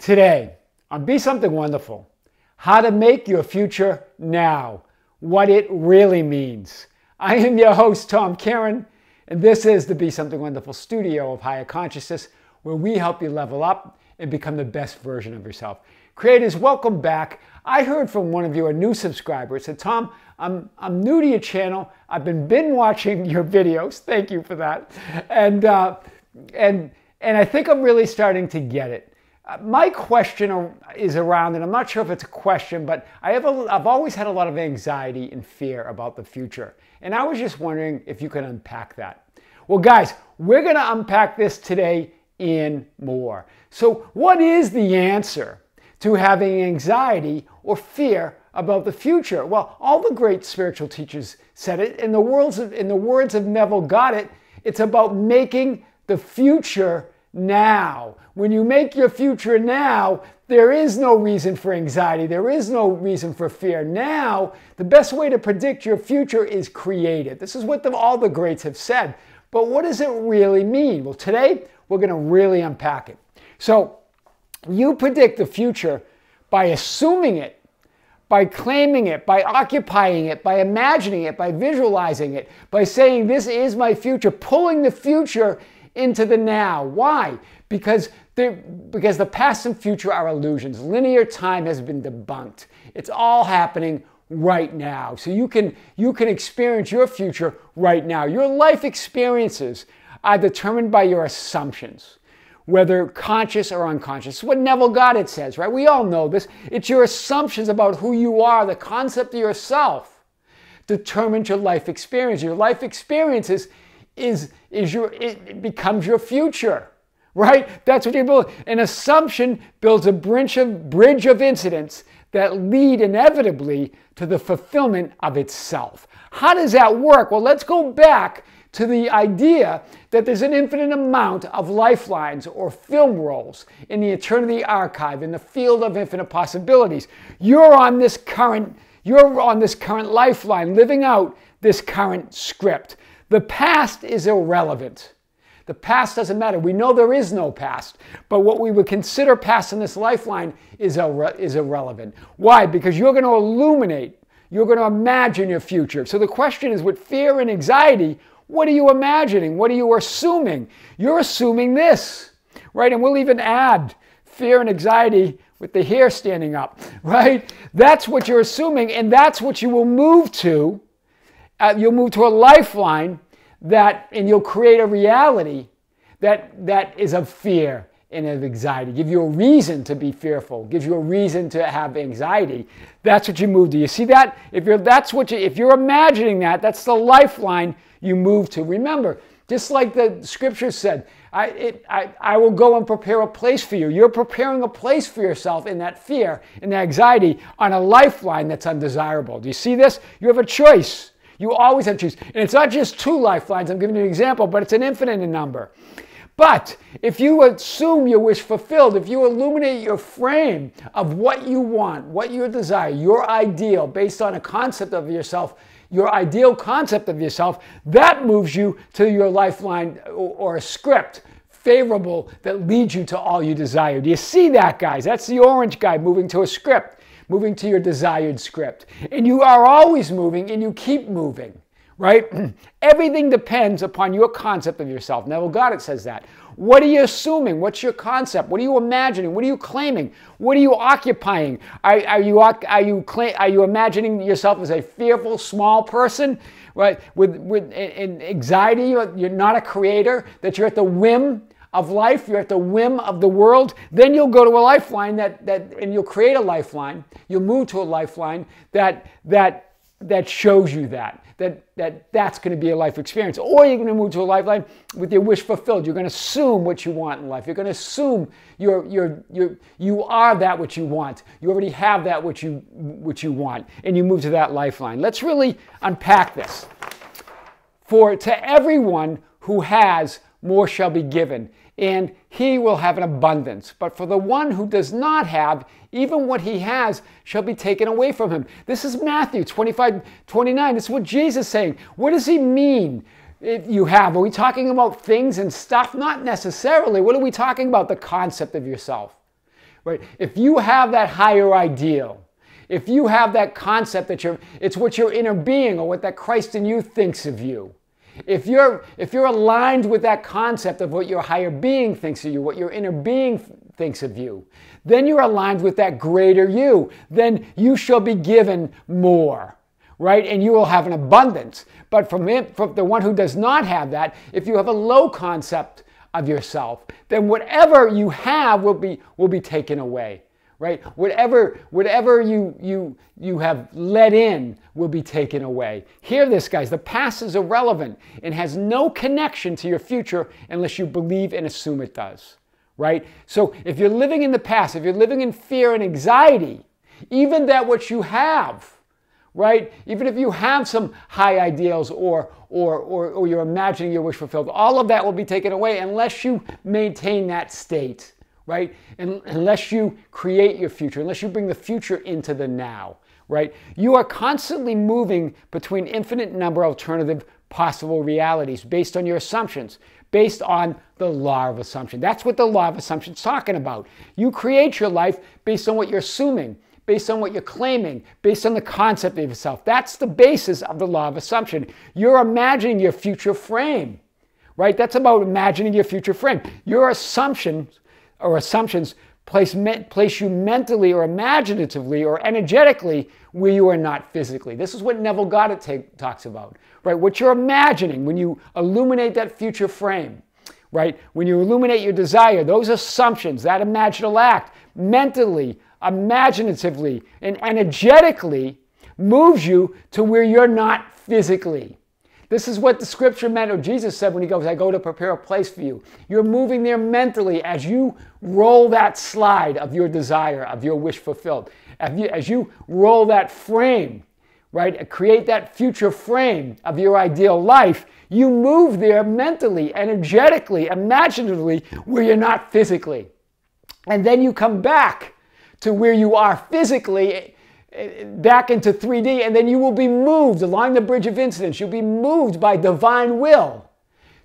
Today, on Be Something Wonderful, how to make your future now, what it really means. I am your host, Tom Karen, and this is the Be Something Wonderful studio of Higher Consciousness, where we help you level up and become the best version of yourself. Creators, welcome back. I heard from one of you, a new subscriber. It said, Tom, I'm new to your channel. I've been watching your videos. Thank you for that. And I think I'm really starting to get it. My question is around, and I'm not sure if it's a question, but I've always had a lot of anxiety and fear about the future. And I was just wondering if you could unpack that. Well, guys, we're going to unpack this today and more. So what is the answer to having anxiety or fear about the future? Well, all the great spiritual teachers said it. In the words of Neville Goddard, it's about making the future now. When you make your future now, there is no reason for anxiety. There is no reason for fear. Now, the best way to predict your future is create it. This is what all the greats have said. But what does it really mean? Well, today, we're going to really unpack it. So, you predict the future by assuming it, by claiming it, by occupying it, by imagining it, by visualizing it, by saying, this is my future, pulling the future into the now. Why? Because the past and future are illusions. Linear time has been debunked. It's all happening right now. So you can experience your future right now. Your life experiences are determined by your assumptions, whether conscious or unconscious. It's what Neville Goddard says, right? We all know this. It's your assumptions about who you are, the concept of yourself, determines your life experience. Your life experiences it becomes your future, right? That's what you build. An assumption builds a bridge of incidents that lead inevitably to the fulfillment of itself. How does that work? Well, let's go back to the idea that there's an infinite amount of lifelines or film rolls in the eternity archive, in the field of infinite possibilities. You're on this current lifeline, living out this current script. The past is irrelevant. The past doesn't matter. We know there is no past, but what we would consider past in this lifeline is irrelevant. Why? Because you're going to illuminate, you're going to imagine your future. So the question is, with fear and anxiety, what are you imagining? What are you assuming? You're assuming this, right? And we'll even add fear and anxiety with the hair standing up, right? That's what you're assuming, and that's what you will move to. You'll move to a lifeline and you'll create a reality that is of fear and of anxiety. Give you a reason to be fearful. Gives you a reason to have anxiety. That's what you move to. You see that? If you're imagining that, that's the lifeline you move to. Remember, just like the scripture said, I will go and prepare a place for you. You're preparing a place for yourself in that fear and that anxiety on a lifeline that's undesirable. Do you see this? You have a choice. You always have to choose. And it's not just two lifelines. I'm giving you an example, but it's an infinite number. But if you assume your wish fulfilled, if you illuminate your frame of what you want, what you desire, your ideal, based on a concept of yourself, your ideal concept of yourself, that moves you to your lifeline or a script favorable that leads you to all you desire. Do you see that, guys? That's the orange guy moving to a script, moving to your desired script. And you are always moving, and you keep moving, right? Everything depends upon your concept of yourself. Neville Goddard says that. What are you assuming? What's your concept? What are you imagining? What are you claiming? What are you occupying? Are you imagining yourself as a fearful, small person, right? With anxiety, you're not a creator, that you're at the whim of life, you're at the whim of the world. Then you'll go to a lifeline and you'll create a lifeline. You'll move to a lifeline that shows you that's going to be a life experience. Or you're going to move to a lifeline with your wish fulfilled. You're going to assume what you want in life. You're going to assume you are that which you want. You already have that which you want, and you move to that lifeline. Let's really unpack this. To everyone who has, more shall be given, and he will have an abundance. But for the one who does not have, even what he has shall be taken away from him. This is Matthew 25:29. This is what Jesus is saying. What does he mean? If you have, are we talking about things and stuff? Not necessarily. What are we talking about? The concept of yourself. right? If you have that higher ideal, if you have that concept that it's what your inner being or what that Christ in you thinks of you, if you're aligned with that concept of what your higher being thinks of you, what your inner being thinks of you, then you're aligned with that greater you. Then you shall be given more, right? And you will have an abundance. But from the one who does not have that, if you have a low concept of yourself, then whatever you have will be taken away. Right? Whatever you have let in will be taken away. Hear this, guys. The past is irrelevant and has no connection to your future unless you believe and assume it does. Right? So if you're living in the past, if you're living in fear and anxiety, even that what you have, right? Even if you have some high ideals or you're imagining your wish fulfilled, all of that will be taken away unless you maintain that state. Right? And unless you create your future, unless you bring the future into the now, right? You are constantly moving between infinite number of alternative possible realities based on your assumptions, based on the law of assumption. That's what the law of assumption is talking about. You create your life based on what you're assuming, based on what you're claiming, based on the concept of yourself. That's the basis of the law of assumption. You're imagining your future frame, right? That's about imagining your future frame. Your assumptions place you mentally or imaginatively or energetically where you are not physically. This is what Neville Goddard talks about, right? What you're imagining when you illuminate that future frame, right? When you illuminate your desire, those assumptions, that imaginal act, mentally, imaginatively, and energetically moves you to where you're not physically. This is what the scripture meant, or Jesus said when he goes, I go to prepare a place for you. You're moving there mentally as you roll that slide of your desire, of your wish fulfilled. As you roll that frame, right, create that future frame of your ideal life, you move there mentally, energetically, imaginatively, where you're not physically. And then you come back to where you are physically, back into 3D, and then you will be moved along the bridge of incidence. You'll be moved by divine will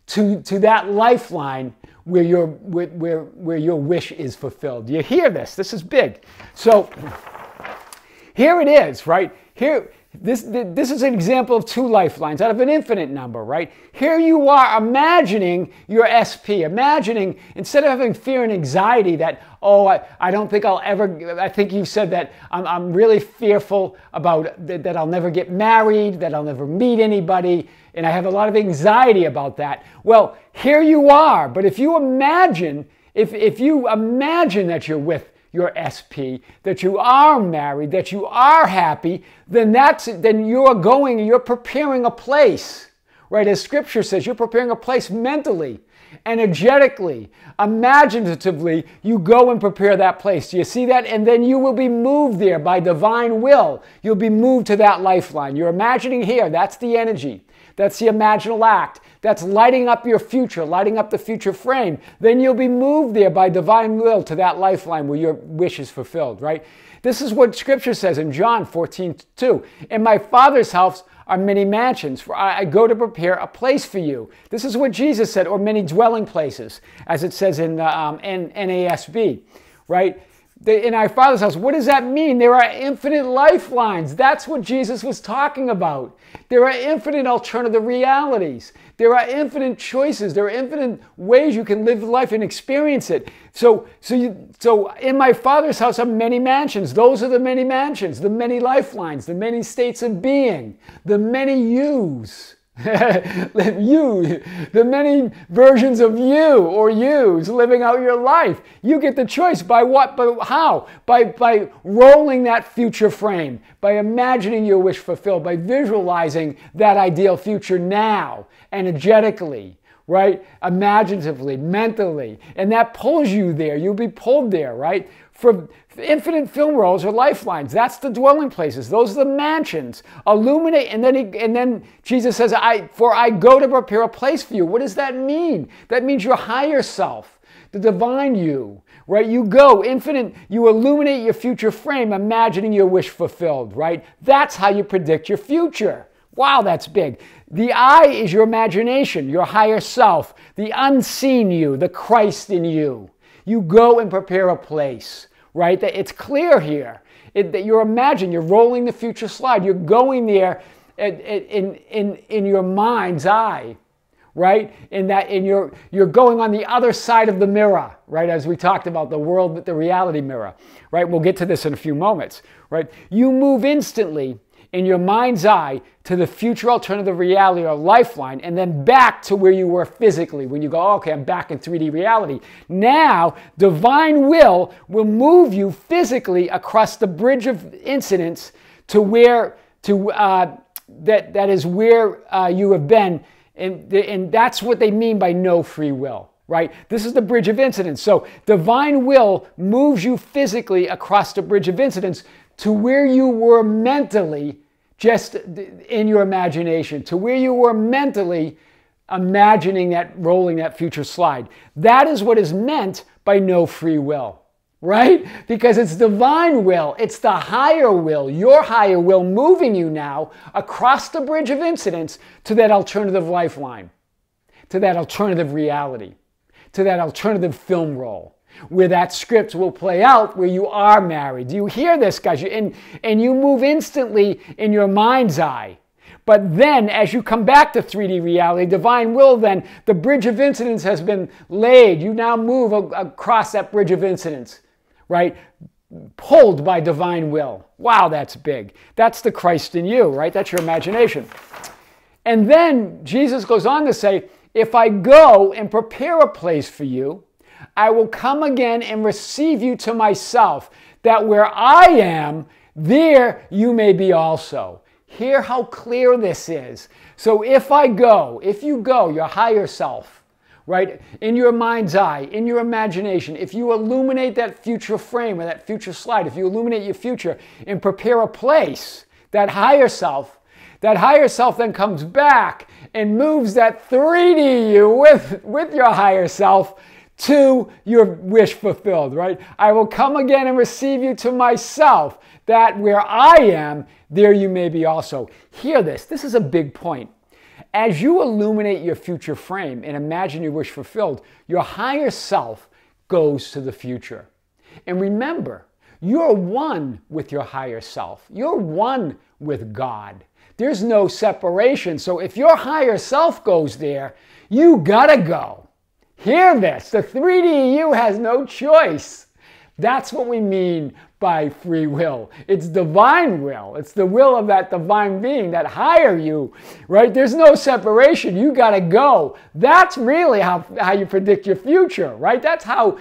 to that lifeline where your wish is fulfilled. You hear this? This is big. So here it is, right? Here, this is an example of two lifelines out of an infinite number, right? Here you are imagining your SP, imagining, instead of having fear and anxiety that, oh, I don't think I'll ever, I think you said that I'm really fearful about that I'll never get married, that I'll never meet anybody, and I have a lot of anxiety about that. Well, here you are, but if you imagine, if you imagine that you're with your SP, that you are married, that you are happy, then you're preparing a place, right? As scripture says, you're preparing a place mentally, energetically, imaginatively. You go and prepare that place. Do you see that? And then you will be moved there by divine will. You'll be moved to that lifeline. You're imagining here. That's the energy. That's the imaginal act. That's lighting up your future, lighting up the future frame. Then you'll be moved there by divine will to that lifeline where your wish is fulfilled, right? This is what Scripture says in John 14:2. In my Father's house are many mansions, for I go to prepare a place for you. This is what Jesus said, or many dwelling places, as it says in NASB, right? In our Father's house, what does that mean? There are infinite lifelines. That's what Jesus was talking about. There are infinite alternative realities. There are infinite choices. There are infinite ways you can live life and experience it. So in my Father's house are many mansions. Those are the many mansions, the many lifelines, the many states of being, the many yous. The many versions of you or yous living out your life. You get the choice by what, but how? By rolling that future frame, by imagining your wish fulfilled, by visualizing that ideal future now, energetically, right? Imaginatively, mentally. And that pulls you there. You'll be pulled there, right? For infinite film rolls or lifelines, that's the dwelling places. Those are the mansions. Illuminate, and then Jesus says, For I go to prepare a place for you. What does that mean? That means your higher self, the divine you, right? You go infinite, you illuminate your future frame, imagining your wish fulfilled, right? That's how you predict your future. Wow, that's big. The I is your imagination, your higher self, the unseen you, the Christ in you. You go and prepare a place, right? That it's clear here that you're imagining, you're rolling the future slide. You're going there in your mind's eye, right? You're going on the other side of the mirror, right? As we talked about the world, the reality mirror, right? We'll get to this in a few moments, right? You move instantly in your mind's eye to the future alternative reality or lifeline, and then back to where you were physically when you go, oh, okay, I'm back in 3D reality. Now, divine will move you physically across the bridge of incidents to where, that is where you have been, and that's what they mean by no free will. Right? This is the bridge of incidents. So divine will moves you physically across the bridge of incidents to where you were mentally, just in your imagination, to where you were mentally imagining that, rolling that future slide. That is what is meant by no free will, right? Because it's divine will. It's the higher will, your higher will, moving you now across the bridge of incidents to that alternative lifeline, to that alternative reality, to that alternative film role, where that script will play out, where you are married. Do you hear this, guys? And you move instantly in your mind's eye. But then, as you come back to 3D reality, divine will, then the bridge of incidents has been laid. You now move across that bridge of incidents, right? Pulled by divine will. Wow, that's big. That's the Christ in you, right? That's your imagination. And then Jesus goes on to say, if I go and prepare a place for you, I will come again and receive you to myself, that where I am, there you may be also. Hear how clear this is. So if you go, your higher self, right, in your mind's eye, in your imagination, if you illuminate that future frame or that future slide, if you illuminate your future and prepare a place, that higher self then comes back and moves that 3D you with your higher self to your wish fulfilled, right? I will come again and receive you to myself, that where I am, there you may be also. Hear this. This is a big point. As you illuminate your future frame and imagine your wish fulfilled, your higher self goes to the future. And remember, you're one with your higher self. You're one with God. There's no separation. So if your higher self goes there, you gotta go. Hear this. The 3D you has no choice. That's what we mean by free will. It's divine will. It's the will of that divine being, that higher you, right? There's no separation. You gotta go. That's really how you predict your future, right? That's how,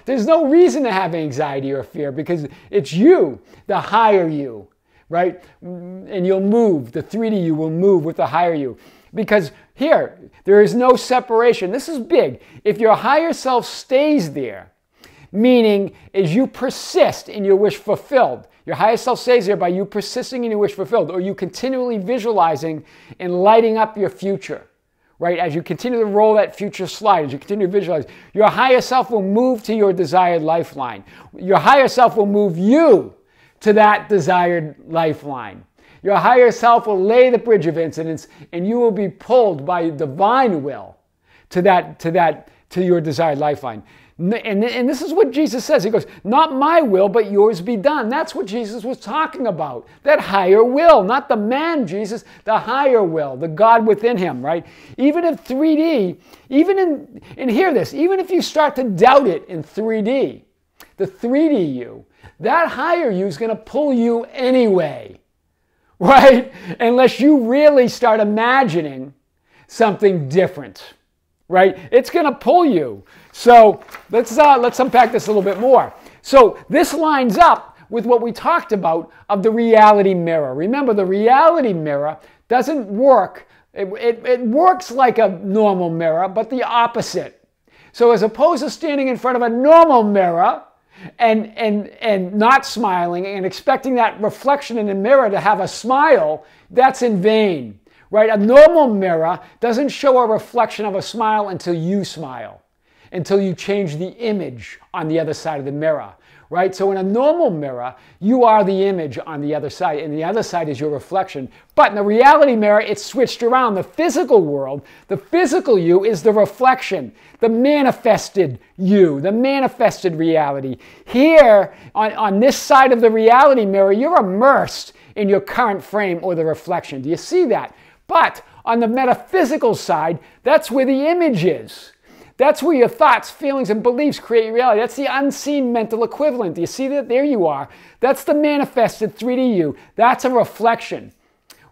there's no reason to have anxiety or fear, because it's you, the higher you, right? And you'll move, the 3D you will move with the higher you. Because here, there is no separation. This is big. If your higher self stays there, meaning as you persist in your wish fulfilled, your higher self stays there by you persisting in your wish fulfilled, or you continually visualizing and lighting up your future, right? As you continue to roll that future slide, as you continue to visualize, your higher self will move to your desired lifeline. Your higher self will move you to that desired lifeline. Your higher self will lay the bridge of incidents, and you will be pulled by divine will to your desired lifeline. And this is what Jesus says. He goes, not my will, but yours be done. That's what Jesus was talking about. That higher will, not the man Jesus, the higher will, the God within him, right? Even if 3D, and hear this, even if you start to doubt it in 3D, the 3D you, that higher you is going to pull you anyway. Right? Unless you really start imagining something different, right? It's going to pull you. So let's unpack this a little bit more. So this lines up with what we talked about of the reality mirror. Remember, the reality mirror doesn't work. It works like a normal mirror, but the opposite. So as opposed to standing in front of a normal mirror and not smiling and expecting that reflection in the mirror to have a smile, that's in vain, right? A normal mirror doesn't show a reflection of a smile until you smile. until you change the image on the other side of the mirror, right? So in a normal mirror, you are the image on the other side, and the other side is your reflection. But in the reality mirror, it's switched around. The physical world, the physical you is the reflection, the manifested you, the manifested reality. Here, on this side of the reality mirror, you're immersed in your current frame or the reflection. Do you see that? But on the metaphysical side, that's where the image is. That's where your thoughts, feelings, and beliefs create reality. That's the unseen mental equivalent. Do you see that? There you are. That's the manifested 3D you. That's a reflection,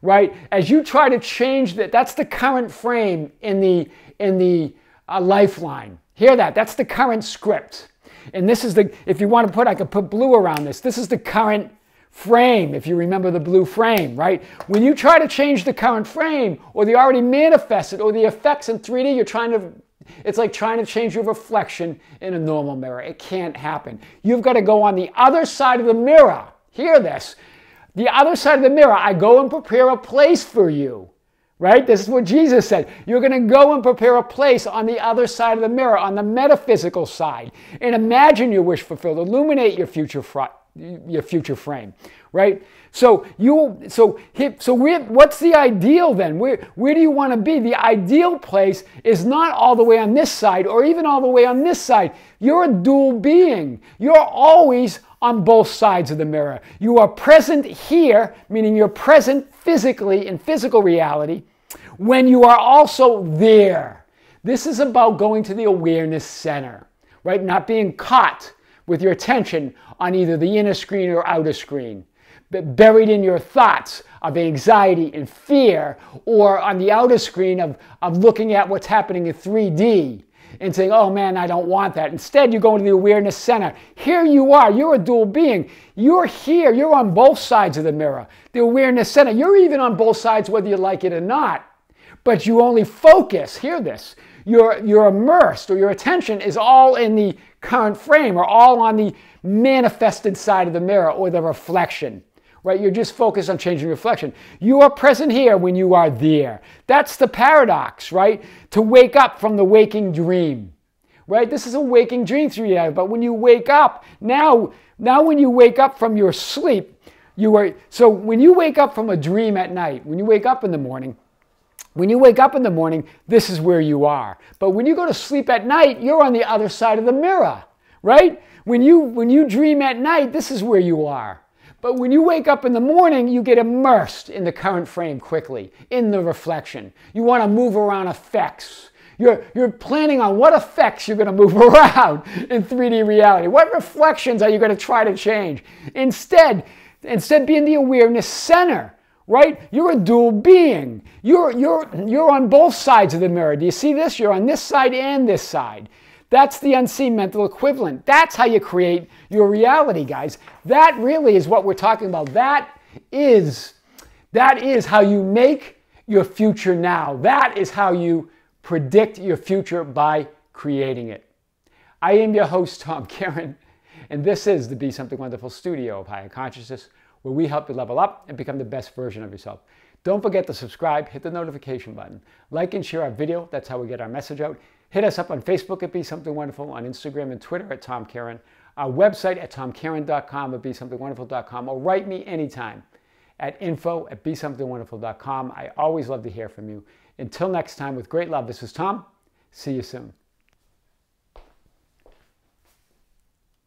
right? As you try to change that, that's the current frame in the lifeline. Hear that? That's the current script. And this is the, if you want to put, I could put blue around this. This is the current frame, if you remember the blue frame, right? When you try to change the current frame or the already manifested or the effects in 3D, you're trying to, it's like trying to change your reflection in a normal mirror. It can't happen. You've got to go on the other side of the mirror. Hear this. The other side of the mirror, I go and prepare a place for you, right? This is what Jesus said. You're going to go and prepare a place on the other side of the mirror, on the metaphysical side, and imagine your wish fulfilled. Illuminate your future frame, right? So what's the ideal then? Where do you want to be? The ideal place is not all the way on this side or even all the way on this side. You're a dual being. You're always on both sides of the mirror. You are present here, meaning you're present physically in physical reality, when you are also there. This is about going to the awareness center, right? Not being caught with your attention on either the inner screen or outer screen, but buried in your thoughts of anxiety and fear, or on the outer screen of looking at what's happening in 3D and saying, oh man, I don't want that. Instead, you go into the awareness center. Here you are. You're a dual being. You're here. You're on both sides of the mirror. The awareness center. You're even on both sides whether you like it or not. But you only focus. Hear this. You're immersed, or your attention is all in the current frame or all on the manifested side of the mirror or the reflection, right? You're just focused on changing reflection. You are present here when you are there. That's the paradox, right? To wake up from the waking dream, right? This is a waking dream through you, but when you wake up, now when you wake up from your sleep, so when you wake up from a dream at night, when you wake up in the morning, this is where you are. But when you go to sleep at night, you're on the other side of the mirror, right? When you dream at night, this is where you are. But when you wake up in the morning, you get immersed in the current frame quickly, in the reflection. You want to move around effects. You're planning on what effects you're going to move around in 3D reality. What reflections are you going to try to change? Instead, be in the awareness center. Right? You're a dual being. You're on both sides of the mirror. Do you see this? You're on this side and this side. That's the unseen mental equivalent. That's how you create your reality, guys. That really is what we're talking about. That is how you make your future now. That is how you predict your future by creating it. I am your host, Tom Karen, and this is the Be Something Wonderful studio of higher consciousness, where we help you level up and become the best version of yourself. Don't forget to subscribe, hit the notification button, like and share our video. That's how we get our message out. Hit us up on Facebook at Be Something Wonderful, on Instagram and Twitter at Tom Karen, our website at tomkaren.com or BeSomethingWonderful.com, or write me anytime at info@BeSomethingWonderful.com. I always love to hear from you. Until next time, with great love, this is Tom. See you soon.